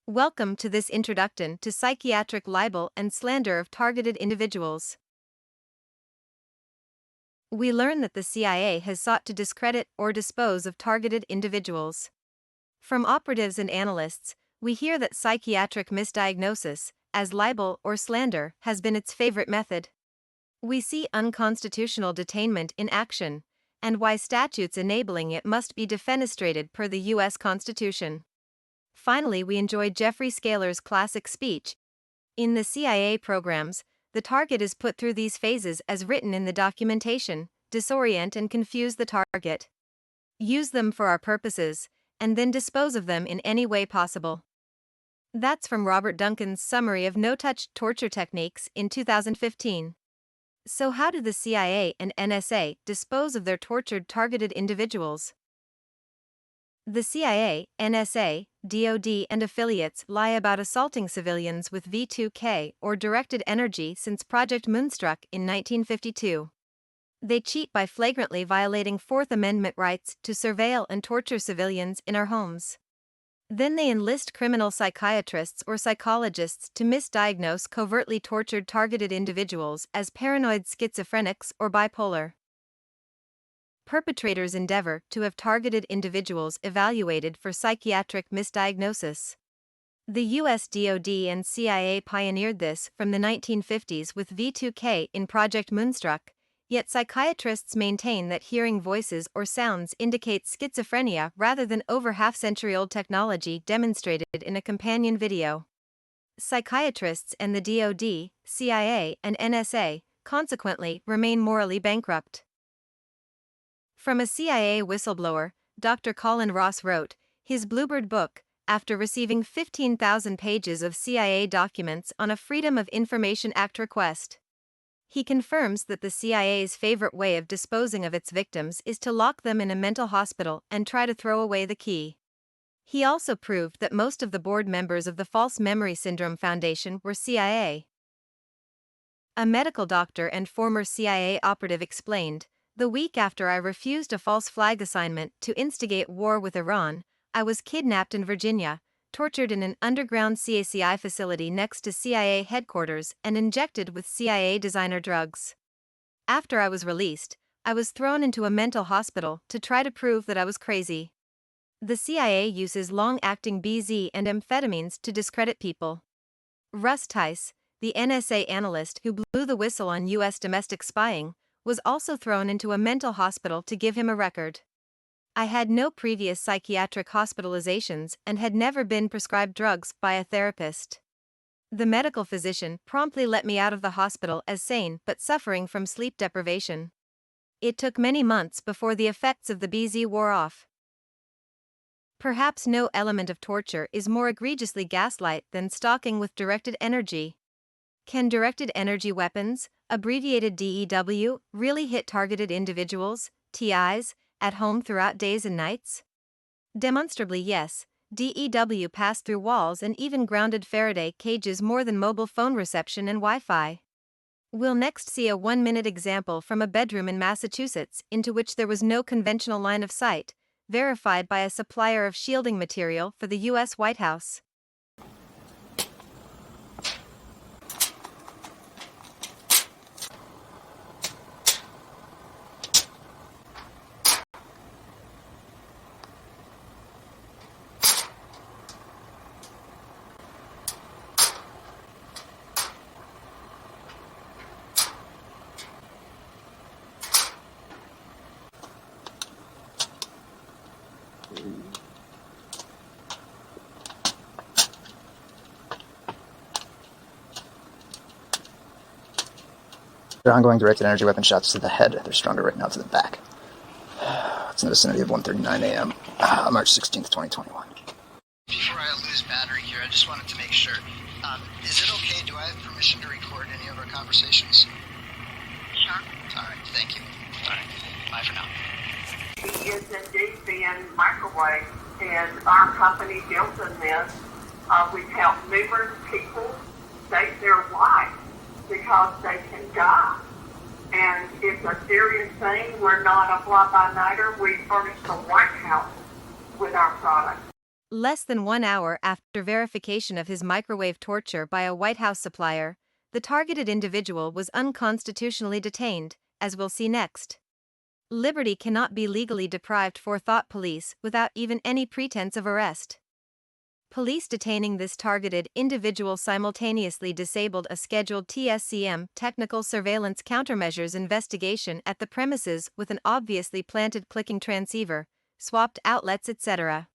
Welcome to this introduction to psychiatric libel and slander of targeted individuals. We learn that the CIA has sought to discredit or dispose of targeted individuals. From operatives and analysts, we hear that psychiatric misdiagnosis, as libel or slander, has been its favorite method. We see unconstitutional detainment in action, and why statutes enabling it must be defenestrated per the U.S. Constitution. Finally, we enjoyed Jeffrey Scaler's classic speech. In the CIA programs, the target is put through these phases as written in the documentation: disorient and confuse the target, use them for our purposes, and then dispose of them in any way possible. That's from Robert Duncan's summary of no-touch torture techniques in 2015. So how do the CIA and NSA dispose of their tortured targeted individuals? The CIA, NSA, DoD, and affiliates lie about assaulting civilians with V2K or directed energy since Project Moonstruck in 1952. They cheat by flagrantly violating Fourth Amendment rights to surveil and torture civilians in our homes. Then they enlist criminal psychiatrists or psychologists to misdiagnose covertly tortured targeted individuals as paranoid schizophrenics or bipolar. Perpetrators endeavor to have targeted individuals evaluated for psychiatric misdiagnosis. The US DoD and CIA pioneered this from the 1950s with V2K in Project Moonstruck, yet psychiatrists maintain that hearing voices or sounds indicates schizophrenia rather than over half-century-old technology demonstrated in a companion video. Psychiatrists and the DoD, CIA, and NSA, consequently, remain morally bankrupt. From a CIA whistleblower, Dr. Colin Ross wrote his Bluebird book after receiving 15,000 pages of CIA documents on a Freedom of Information Act request. He confirms that the CIA's favorite way of disposing of its victims is to lock them in a mental hospital and try to throw away the key. He also proved that most of the board members of the False Memory Syndrome Foundation were CIA. A medical doctor and former CIA operative explained, "The week after I refused a false flag assignment to instigate war with Iran, I was kidnapped in Virginia, tortured in an underground CACI facility next to CIA headquarters, and injected with CIA designer drugs. After I was released, I was thrown into a mental hospital to try to prove that I was crazy." The CIA uses long-acting BZ and amphetamines to discredit people. Russ Tice, the NSA analyst who blew the whistle on U.S. domestic spying, was also thrown into a mental hospital to give him a record. "I had no previous psychiatric hospitalizations and had never been prescribed drugs by a therapist. The medical physician promptly let me out of the hospital as sane but suffering from sleep deprivation. It took many months before the effects of the BZ wore off." Perhaps no element of torture is more egregiously gaslight than stalking with directed energy. Can directed energy weapons, abbreviated DEW, really hit targeted individuals, TIs, at home throughout days and nights? Demonstrably yes, DEW passed through walls and even grounded Faraday cages more than mobile phone reception and Wi-Fi. We'll next see a 1-minute example from a bedroom in Massachusetts into which there was no conventional line of sight, verified by a supplier of shielding material for the U.S. White House. They're ongoing directed energy weapon shots to the head. They're stronger right now to the back. It's in the vicinity of 1:39 a.m. March 16th, 2021. Before I lose battery here, I just wanted to make sure. Is it okay? Do I have permission to record any of our conversations? Sure. All right, thank you. All right, bye for now. He is indeed being microwaved, and our company deals in this. We've helped numerous people save their life because they can die. And it's a serious thing. We're not a fly-by-nighter. We furnish the White House with our product. Less than 1 hour after verification of his microwave torture by a White House supplier, the targeted individual was unconstitutionally detained, as we'll see next. Liberty cannot be legally deprived for thought police without even any pretense of arrest. Police detaining this targeted individual simultaneously disabled a scheduled TSCM technical surveillance countermeasures investigation at the premises with an obviously planted clicking transceiver, swapped outlets, etc.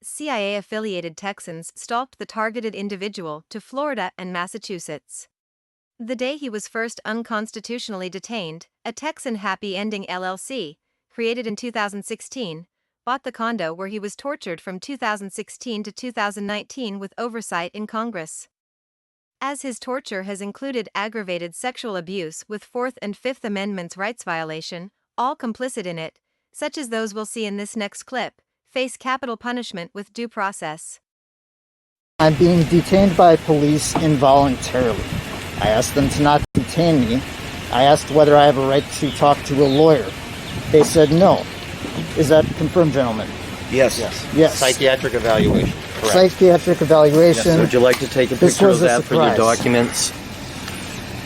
CIA-affiliated Texans stalked the targeted individual to Florida and Massachusetts. The day he was first unconstitutionally detained, a Texan Happy Ending LLC, created in 2016, bought the condo where he was tortured from 2016 to 2019 with oversight in Congress. As his torture has included aggravated sexual abuse with Fourth and Fifth Amendments rights violation, all complicit in it, such as those we'll see in this next clip, face capital punishment with due process. I'm being detained by police involuntarily. I asked them to not detain me. I asked whether I have a right to talk to a lawyer. They said no. Is that confirmed, gentlemen? Yes. Yes. Psychiatric evaluation. Correct. Psychiatric evaluation. Yes. Would you like to take a This picture was of a that for your surprise. documents?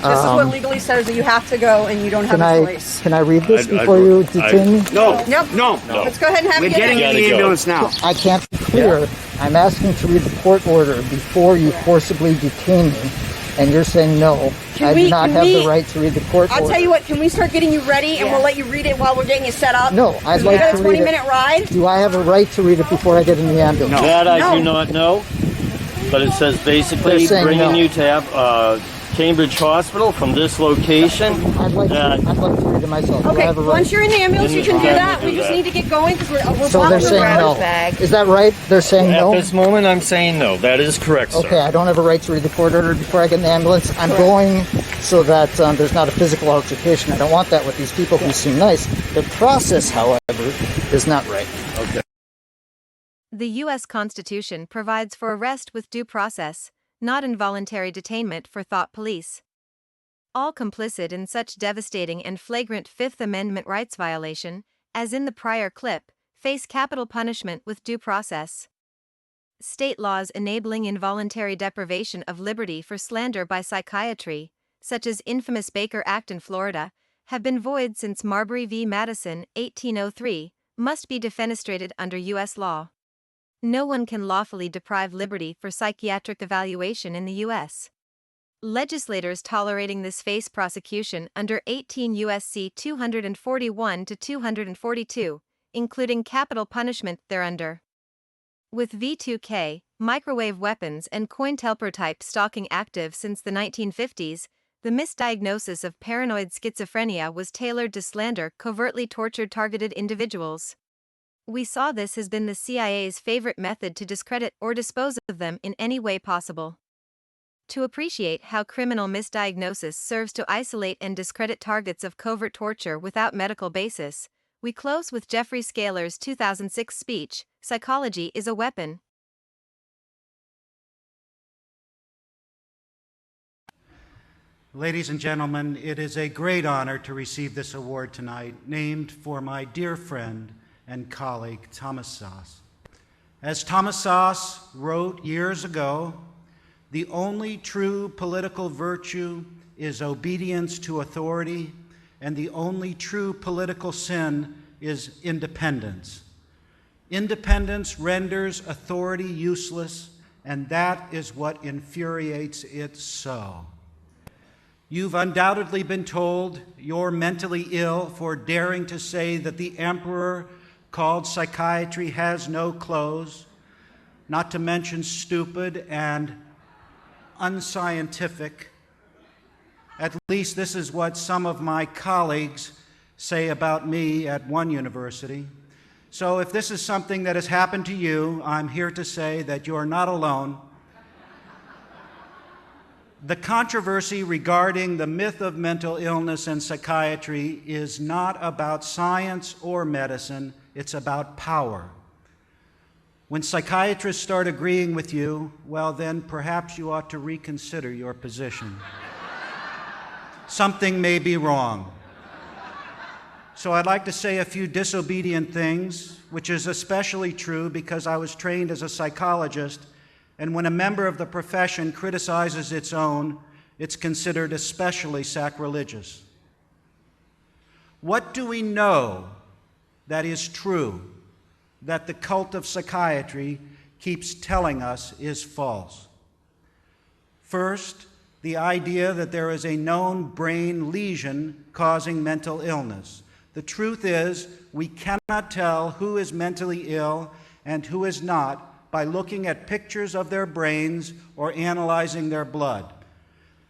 This is what legally says that you have to go and you don't have a choice. Can I read this before you detain me? No. Nope. No. Let's go ahead and have We're you get getting in. in the ambulance now. I can't be clear. I'm asking to read the court order before you forcibly detain me, and you're saying no. I do not have the right to read the court order. I'll tell you what, can we start getting you ready and we'll let you read it while we're getting you set up? No, I'd like got to a read it. 20-minute ride? Do I have a right to read it before I get in the ambulance? That I No. do not know, but it says They're basically saying bringing no. you to have Cambridge Hospital from this location. I'd like to read it myself. Do I Okay, have a right? once you're in the ambulance, you can do Then that. we'll We do just that. need to get going because we're So they're blocking the saying road. no. Is that right? They're saying At no? this moment, I'm saying no. That is correct, sir. Okay, I don't have a right to read the court order before I get in the ambulance. I'm going so that there's not a physical altercation. I don't want that with these people who seem nice. The process, however, is not right. Okay. The U.S. Constitution provides for arrest with due process, not involuntary detainment for thought police. All complicit in such devastating and flagrant Fifth Amendment rights violation, as in the prior clip, face capital punishment with due process. State laws enabling involuntary deprivation of liberty for slander by psychiatry, such as infamous Baker Act in Florida, have been void since Marbury v. Madison, 1803, must be defenestrated under U.S. law. No one can lawfully deprive liberty for psychiatric evaluation in the U.S. Legislators tolerating this face prosecution under 18 U.S.C. 241 to 242, including capital punishment thereunder. With V2K, microwave weapons and COINTELPRO-type stalking active since the 1950s, the misdiagnosis of paranoid schizophrenia was tailored to slander covertly tortured targeted individuals. We saw this has been the CIA's favorite method to discredit or dispose of them in any way possible. To appreciate how criminal misdiagnosis serves to isolate and discredit targets of covert torture without medical basis, we close with Jeffrey Scaler's 2006 speech, "Psychology is a Weapon." Ladies and gentlemen, it is a great honor to receive this award tonight, named for my dear friend and colleague, Thomas Szasz. As Thomas Szasz wrote years ago, the only true political virtue is obedience to authority, and the only true political sin is independence. Independence renders authority useless, and that is what infuriates it so. You've undoubtedly been told you're mentally ill for daring to say that the emperor called psychiatry has no clothes, not to mention stupid and unscientific. At least this is what some of my colleagues say about me at one university. So if this is something that has happened to you, I'm here to say that you're not alone. The controversy regarding the myth of mental illness and psychiatry is not about science or medicine, it's about power. When psychiatrists start agreeing with you, well, then perhaps you ought to reconsider your position. Something may be wrong. So I'd like to say a few disobedient things which is especially true because I was trained as a psychologist, and when a member of the profession criticizes its own, it's considered especially sacrilegious. What do we know that is true, that the cult of psychiatry keeps telling us is false? First, the idea that there is a known brain lesion causing mental illness. The truth is, we cannot tell who is mentally ill and who is not by looking at pictures of their brains or analyzing their blood.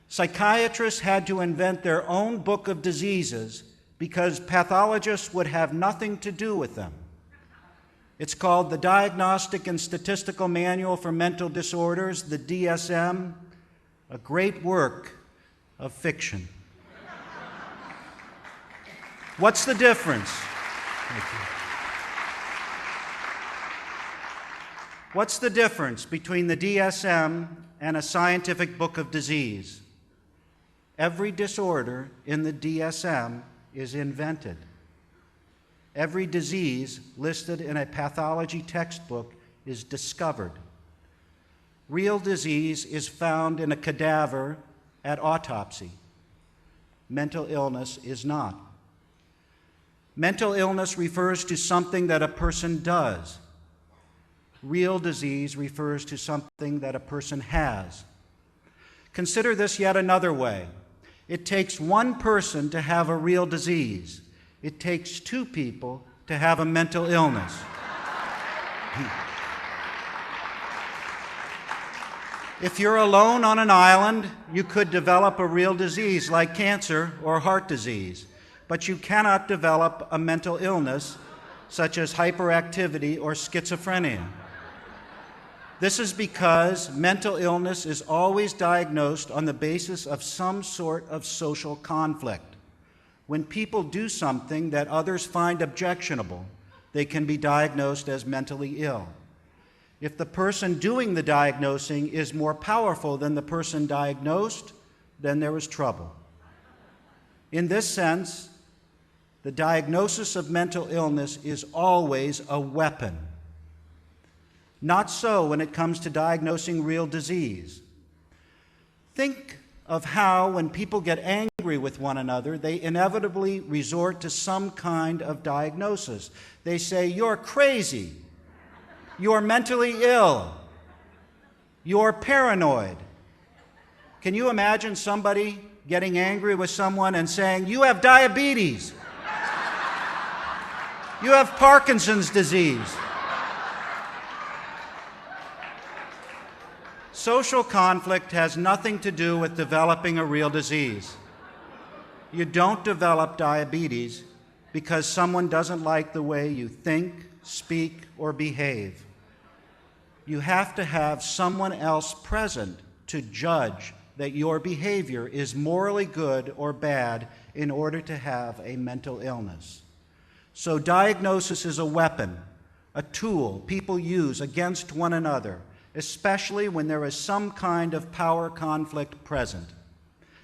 Psychiatrists had to invent their own book of diseases because pathologists would have nothing to do with them. It's called the Diagnostic and Statistical Manual for Mental Disorders, the DSM, a great work of fiction. What's the difference? What's the difference between the DSM and a scientific book of disease? Every disorder in the DSM is invented. Every disease listed in a pathology textbook is discovered. Real disease is found in a cadaver at autopsy. Mental illness is not. Mental illness refers to something that a person does. Real disease refers to something that a person has. Consider this yet another way. It takes one person to have a real disease. It takes two people to have a mental illness. If you're alone on an island, you could develop a real disease like cancer or heart disease, but you cannot develop a mental illness such as hyperactivity or schizophrenia. This is because mental illness is always diagnosed on the basis of some sort of social conflict. When people do something that others find objectionable, they can be diagnosed as mentally ill. If the person doing the diagnosing is more powerful than the person diagnosed, then there is trouble. In this sense, the diagnosis of mental illness is always a weapon. Not so when it comes to diagnosing real disease. Think of how, when people get angry with one another, they inevitably resort to some kind of diagnosis. They say, "You're crazy. You're mentally ill. You're paranoid." Can you imagine somebody getting angry with someone and saying, "You have diabetes. You have Parkinson's disease"? Social conflict has nothing to do with developing a real disease. You don't develop diabetes because someone doesn't like the way you think, speak, or behave. You have to have someone else present to judge that your behavior is morally good or bad in order to have a mental illness. So diagnosis is a weapon, a tool people use against one another, especially when there is some kind of power conflict present.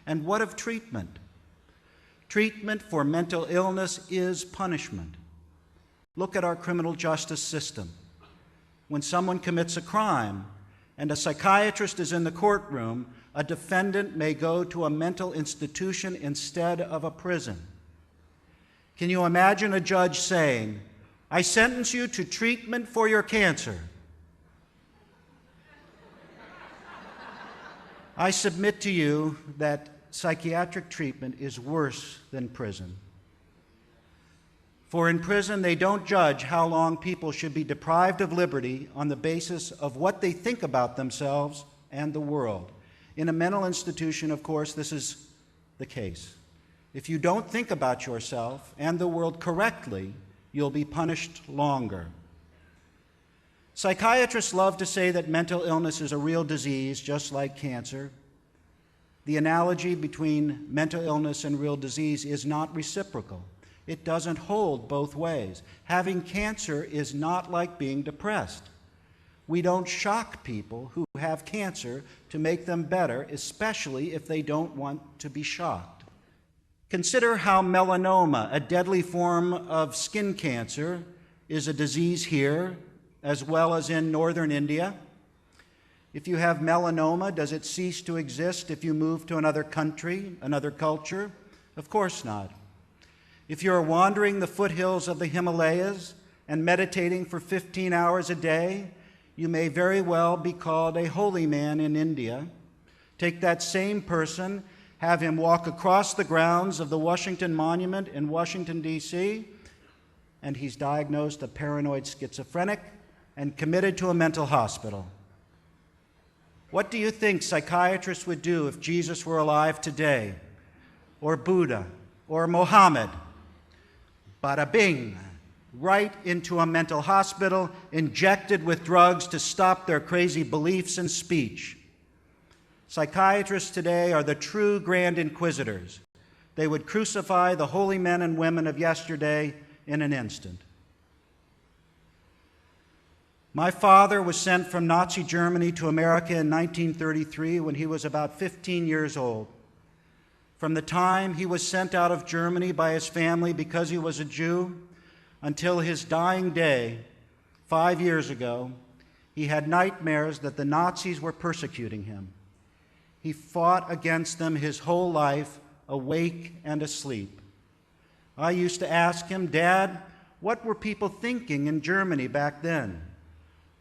And what of treatment? Treatment for mental illness is punishment. Look at our criminal justice system. When someone commits a crime and a psychiatrist is in the courtroom, a defendant may go to a mental institution instead of a prison. Can you imagine a judge saying, "I sentence you to treatment for your cancer"? I submit to you that psychiatric treatment is worse than prison. For in prison, they don't judge how long people should be deprived of liberty on the basis of what they think about themselves and the world. In a mental institution, of course, this is the case. If you don't think about yourself and the world correctly, you'll be punished longer. Psychiatrists love to say that mental illness is a real disease, just like cancer. The analogy between mental illness and real disease is not reciprocal. It doesn't hold both ways. Having cancer is not like being depressed. We don't shock people who have cancer to make them better, especially if they don't want to be shocked. Consider how melanoma, a deadly form of skin cancer, is a disease here as well as in northern India? If you have melanoma, does it cease to exist if you move to another country, another culture? Of course not. If you are wandering the foothills of the Himalayas and meditating for 15 hours a day, you may very well be called a holy man in India. Take that same person, have him walk across the grounds of the Washington Monument in Washington, D.C., and he's diagnosed a paranoid schizophrenic and committed to a mental hospital. What do you think psychiatrists would do if Jesus were alive today, or Buddha, or Mohammed? Bada bing, right into a mental hospital, injected with drugs to stop their crazy beliefs and speech. Psychiatrists today are the true grand inquisitors. They would crucify the holy men and women of yesterday in an instant. My father was sent from Nazi Germany to America in 1933 when he was about 15 years old. From the time he was sent out of Germany by his family because he was a Jew until his dying day 5 years ago, he had nightmares that the Nazis were persecuting him. He fought against them his whole life, awake and asleep. I used to ask him, "Dad, what were people thinking in Germany back then?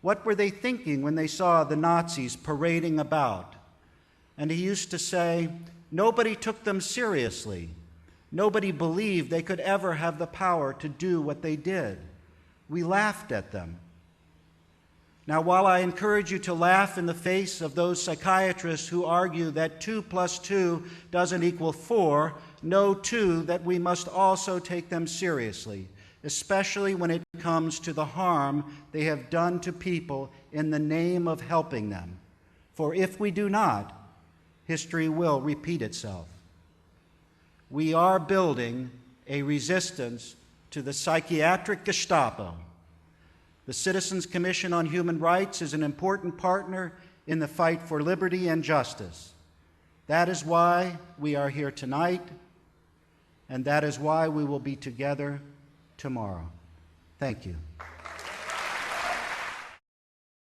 What were they thinking when they saw the Nazis parading about?" And he used to say, "Nobody took them seriously. Nobody believed they could ever have the power to do what they did. We laughed at them." Now, while I encourage you to laugh in the face of those psychiatrists who argue that 2 + 2 doesn't equal 4, know too that we must also take them seriously, especially when it comes to the harm they have done to people in the name of helping them. For if we do not, history will repeat itself. We are building a resistance to the psychiatric Gestapo. The Citizens Commission on Human Rights is an important partner in the fight for liberty and justice. That is why we are here tonight, and that is why we will be together tomorrow. Thank you.